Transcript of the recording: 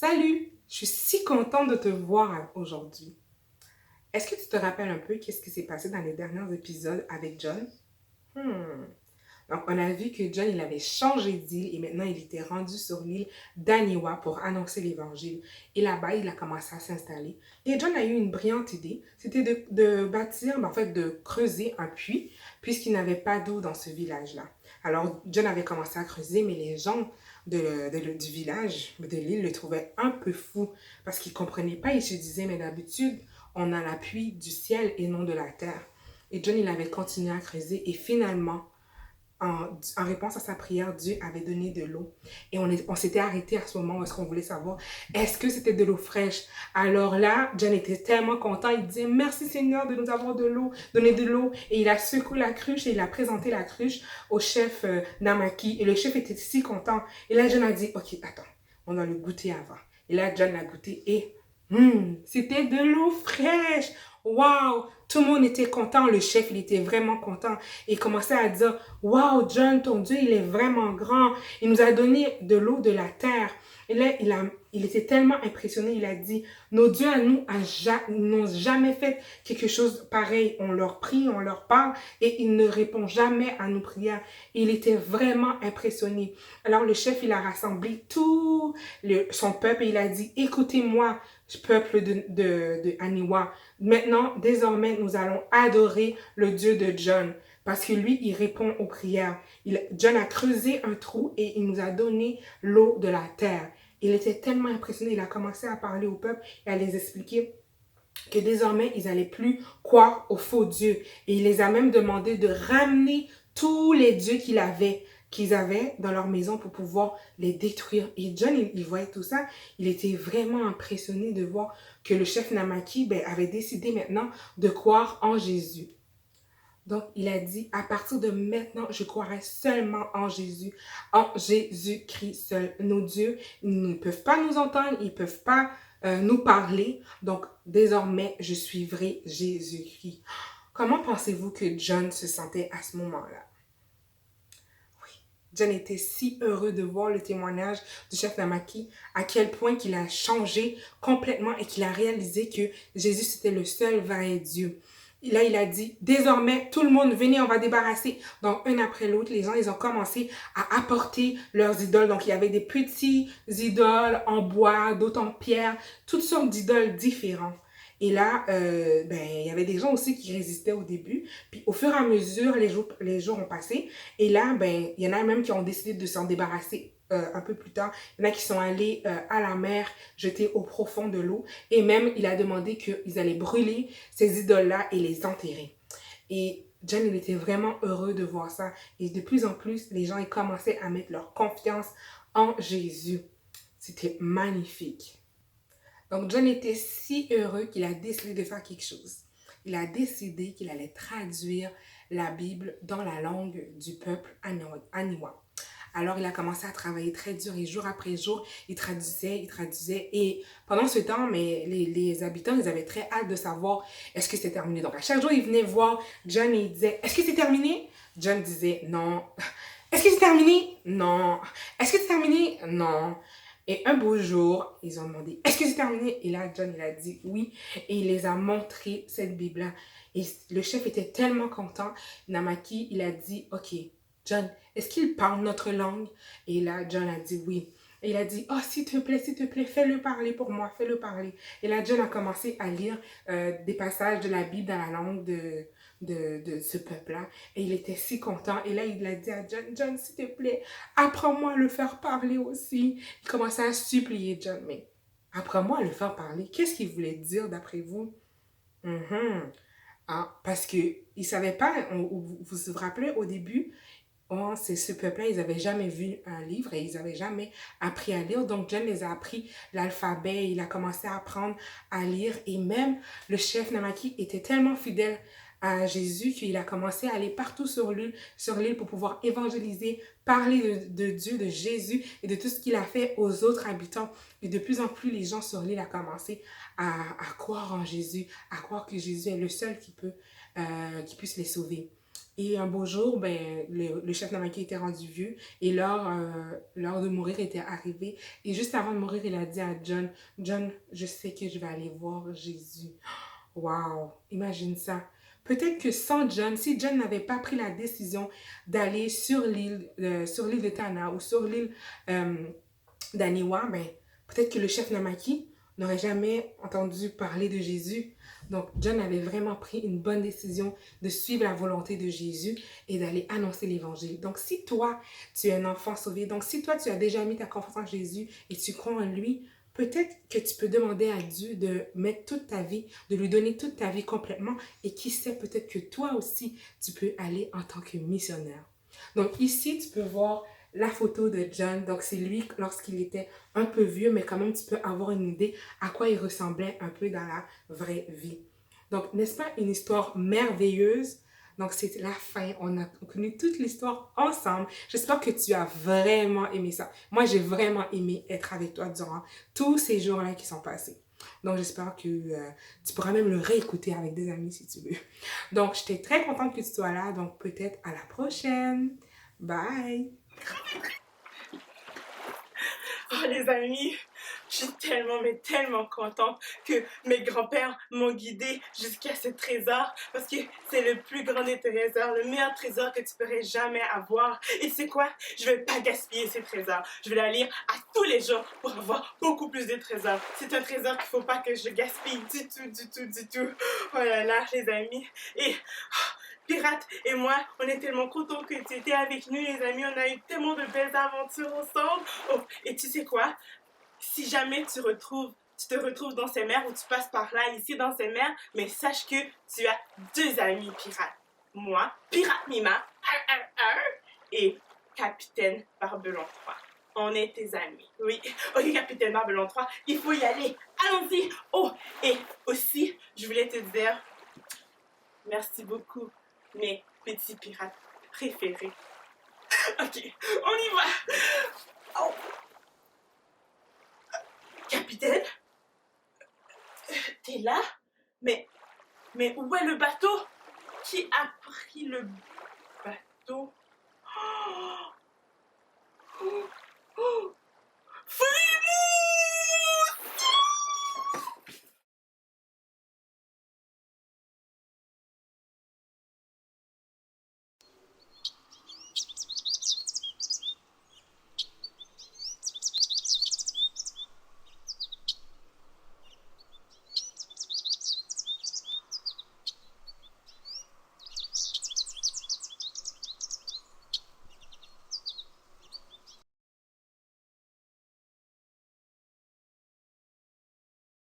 Salut, je suis si contente de te voir aujourd'hui. Est-ce que tu te rappelles un peu qu'est-ce qui s'est passé dans les derniers épisodes avec John? Hmm. Donc, on a vu que John, il avait changé d'île et maintenant, il était rendu sur l'île d'Aniwa pour annoncer l'évangile. Et là-bas, il a commencé à s'installer. Et John a eu une brillante idée. C'était de bâtir, en fait, de creuser un puits, puisqu'il n'avait pas d'eau dans ce village-là. Alors, John avait commencé à creuser, mais les gens du village, de l'île, le trouvaient un peu fou parce qu'ils ne comprenaient pas. Ils se disaient, mais d'habitude, on a l'appui du ciel et non de la terre. Et John, il avait continué à creuser et finalement, en réponse à sa prière, Dieu avait donné de l'eau. Et on s'était arrêté à ce moment où est-ce qu'on voulait savoir, est-ce que c'était de l'eau fraîche? Alors là, John était tellement content. Il disait, merci Seigneur de nous avoir de l'eau, donné de l'eau. Et il a secoué la cruche et il a présenté la cruche au chef Namaki. Et le chef était si content. Et là, John a dit, ok, attends, on va le goûter avant. Et là, John l'a goûté et c'était de l'eau fraîche. Waouh! Tout le monde était content. Le chef, il était vraiment content. Il commençait à dire, waouh, John, ton Dieu, il est vraiment grand. Il nous a donné de l'eau de la terre. Et là, il était tellement impressionné. Il a dit, nos dieux à nous n'ont jamais fait quelque chose pareil. On leur prie, on leur parle et ils ne répondent jamais à nos prières. Et il était vraiment impressionné. Alors le chef, il a rassemblé tout son peuple et il a dit, écoutez-moi, peuple de Aniwa. Maintenant, désormais, nous allons adorer le Dieu de John parce que lui, il répond aux prières. John a creusé un trou et il nous a donné l'eau de la terre. Il était tellement impressionné, il a commencé à parler au peuple et à les expliquer que désormais, ils n'allaient plus croire aux faux dieux. Et il les a même demandé de ramener tous les dieux qu'ils avaient dans leur maison pour pouvoir les détruire. Et John, il voyait tout ça, il était vraiment impressionné de voir que le chef Namaki avait décidé maintenant de croire en Jésus. Donc, il a dit, à partir de maintenant, je croirai seulement en Jésus-Christ seul. Nos dieux, ils ne peuvent pas nous entendre, ils ne peuvent pas nous parler. Donc, désormais, je suivrai Jésus-Christ. Comment pensez-vous que John se sentait à ce moment-là? Oui, John était si heureux de voir le témoignage du chef Namaki, à quel point qu'il a changé complètement et qu'il a réalisé que Jésus, c'était le seul vrai Dieu. Et là, il a dit, désormais, tout le monde, venez, on va débarrasser. Donc, un après l'autre, les gens, ils ont commencé à apporter leurs idoles. Donc, il y avait des petits idoles en bois, d'autres en pierre, toutes sortes d'idoles différentes. Et là, il y avait des gens aussi qui résistaient au début. Puis, au fur et à mesure, les jours ont passé. Et là, il y en a même qui ont décidé de s'en débarrasser un peu plus tard. Il y en a qui sont allés à la mer, jeter au profond de l'eau. Et même, il a demandé qu'ils allaient brûler ces idoles-là et les enterrer. Et John, il était vraiment heureux de voir ça. Et de plus en plus, les gens ils commençaient à mettre leur confiance en Jésus. C'était magnifique. Donc, John était si heureux qu'il a décidé de faire quelque chose. Il a décidé qu'il allait traduire la Bible dans la langue du peuple Aniwa. Alors, il a commencé à travailler très dur et jour après jour, il traduisait. Et pendant ce temps, les habitants, ils avaient très hâte de savoir est-ce que c'était terminé. Donc, à chaque jour, ils venaient voir John et ils disaient, est-ce que c'est terminé? John disait, non. Est-ce que c'est terminé? Non. Est-ce que c'est terminé? Non. Et un beau jour, ils ont demandé, est-ce que c'est terminé? Et là, John, il a dit oui. Et il les a montré cette Bible-là. Et le chef était tellement content. Namaki, il a dit, OK, John, est-ce qu'il parle notre langue? Et là, John a dit oui. Et il a dit, oh, s'il te plaît, fais-le parler pour moi, fais-le parler. Et là, John a commencé à lire des passages de la Bible dans la langue de ce peuple-là. Et il était si content. Et là, il a dit à John, John, s'il te plaît, apprends-moi à le faire parler aussi. Il commençait à supplier John, mais apprends-moi à le faire parler. Qu'est-ce qu'il voulait dire d'après vous? Ah, parce qu'il ne savait pas, vous vous rappelez au début, oh, c'est ce peuple-là, ils n'avaient jamais vu un livre et ils n'avaient jamais appris à lire. Donc, John les a appris l'alphabet, il a commencé à apprendre à lire. Et même le chef Namaki était tellement fidèle à Jésus qu'il a commencé à aller partout sur l'île pour pouvoir évangéliser, parler de Dieu, de Jésus et de tout ce qu'il a fait aux autres habitants. Et de plus en plus, les gens sur l'île ont commencé à croire en Jésus, à croire que Jésus est le seul qui puisse les sauver. Et un beau jour, ben, le chef Namaki était rendu vieux et l'heure de mourir était arrivée. Et juste avant de mourir, il a dit à John, John, je sais que je vais aller voir Jésus. Wow, imagine ça. Peut-être que sans John, si John n'avait pas pris la décision d'aller sur l'île de Tana ou sur l'île euh, d'Aniwa, ben, peut-être que le chef Namaki n'aurait jamais entendu parler de Jésus. Donc, John avait vraiment pris une bonne décision de suivre la volonté de Jésus et d'aller annoncer l'évangile. Donc, si toi, tu es un enfant sauvé, donc si toi, tu as déjà mis ta confiance en Jésus et tu crois en lui, peut-être que tu peux demander à Dieu de mettre toute ta vie, de lui donner toute ta vie complètement. Et qui sait, peut-être que toi aussi, tu peux aller en tant que missionnaire. Donc ici, tu peux voir la photo de John. Donc c'est lui lorsqu'il était un peu vieux, mais quand même, tu peux avoir une idée à quoi il ressemblait un peu dans la vraie vie. Donc, n'est-ce pas une histoire merveilleuse? Donc, c'est la fin. On a connu toute l'histoire ensemble. J'espère que tu as vraiment aimé ça. Moi, j'ai vraiment aimé être avec toi durant tous ces jours-là qui sont passés. Donc, j'espère que tu pourras même le réécouter avec des amis si tu veux. Donc, j'étais très contente que tu sois là. Donc, peut-être à la prochaine. Bye! Oh les amis, je suis tellement mais tellement contente que mes grands-pères m'ont guidée jusqu'à ce trésor parce que c'est le plus grand des trésors, le meilleur trésor que tu pourrais jamais avoir. Et c'est quoi? Je vais pas gaspiller ces trésors. Je vais la lire à tous les jours pour avoir beaucoup plus de trésors. C'est un trésor qu'il faut pas que je gaspille du tout, du tout, du tout. Oh là là, les amis. Et Pirate et moi, on est tellement contents que tu étais avec nous, les amis. On a eu tellement de belles aventures ensemble. Oh, et tu sais quoi? Si jamais tu te retrouves dans ces mers ou tu passes par là, ici dans ces mers, mais sache que tu as deux amis pirates. Moi, Pirate Mima, et Capitaine Barbelon 3. On est tes amis. Oui. Ok, Capitaine Barbelon 3, il faut y aller. Allons-y. Oh, et aussi, je voulais te dire merci beaucoup, mes petits pirates préférés. Ok, on y va. Oh. Capitaine, t'es là? Mais où est le bateau? Qui a pris le bateau? Oh, oh, oh.